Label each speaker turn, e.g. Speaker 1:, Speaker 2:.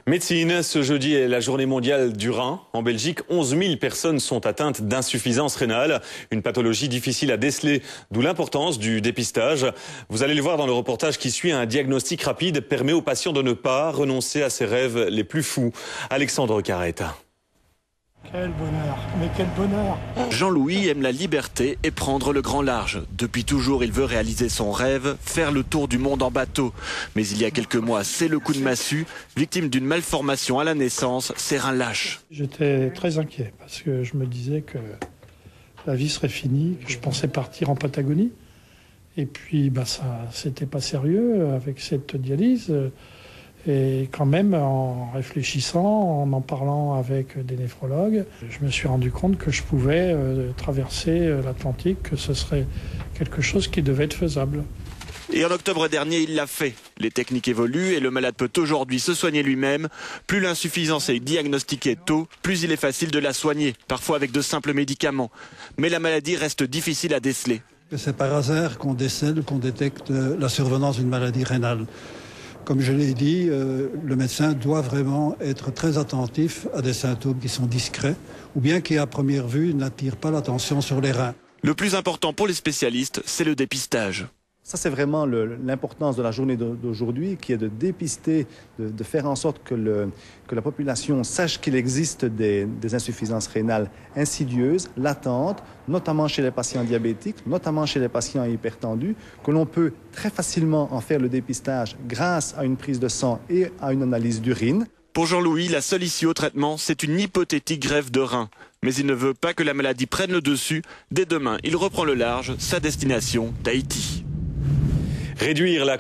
Speaker 1: Médecine, ce jeudi est la journée mondiale du rein. En Belgique, 11 000 personnes sont atteintes d'insuffisance rénale, une pathologie difficile à déceler, d'où l'importance du dépistage. Vous allez le voir dans le reportage qui suit, un diagnostic rapide permet aux patients de ne pas renoncer à ses rêves les plus fous. Alexandre Carretta.
Speaker 2: Quel bonheur, mais quel bonheur!
Speaker 3: Jean-Louis aime la liberté et prendre le grand large. Depuis toujours, il veut réaliser son rêve, faire le tour du monde en bateau. Mais il y a quelques mois, c'est le coup de massue. Victime d'une malformation à la naissance, ses reins lâchent.
Speaker 2: J'étais très inquiet parce que je me disais que la vie serait finie, que je pensais partir en Patagonie. Et puis, ça, c'était pas sérieux avec cette dialyse. Et quand même, en réfléchissant, en parlant avec des néphrologues, je me suis rendu compte que je pouvais traverser l'Atlantique, que ce serait quelque chose qui devait être faisable.
Speaker 3: Et en octobre dernier, il l'a fait. Les techniques évoluent et le malade peut aujourd'hui se soigner lui-même. Plus l'insuffisance est diagnostiquée tôt, plus il est facile de la soigner, parfois avec de simples médicaments. Mais la maladie reste difficile à déceler.
Speaker 4: C'est par hasard qu'on décèle, qu'on détecte la survenance d'une maladie rénale. Comme je l'ai dit, le médecin doit vraiment être très attentif à des symptômes qui sont discrets ou bien qui, à première vue, n'attirent pas l'attention sur les reins.
Speaker 3: Le plus important pour les spécialistes, c'est le dépistage.
Speaker 5: Ça, c'est vraiment l'importance de la journée d'aujourd'hui, qui est de dépister, de faire en sorte que la population sache qu'il existe des insuffisances rénales insidieuses, latentes, notamment chez les patients diabétiques, notamment chez les patients hypertendus, que l'on peut très facilement en faire le dépistage grâce à une prise de sang et à une analyse d'urine.
Speaker 3: Pour Jean-Louis, la seule issue au traitement, c'est une hypothétique greffe de rein. Mais il ne veut pas que la maladie prenne le dessus. Dès demain, il reprend le large, sa destination, Tahiti.
Speaker 1: Réduire la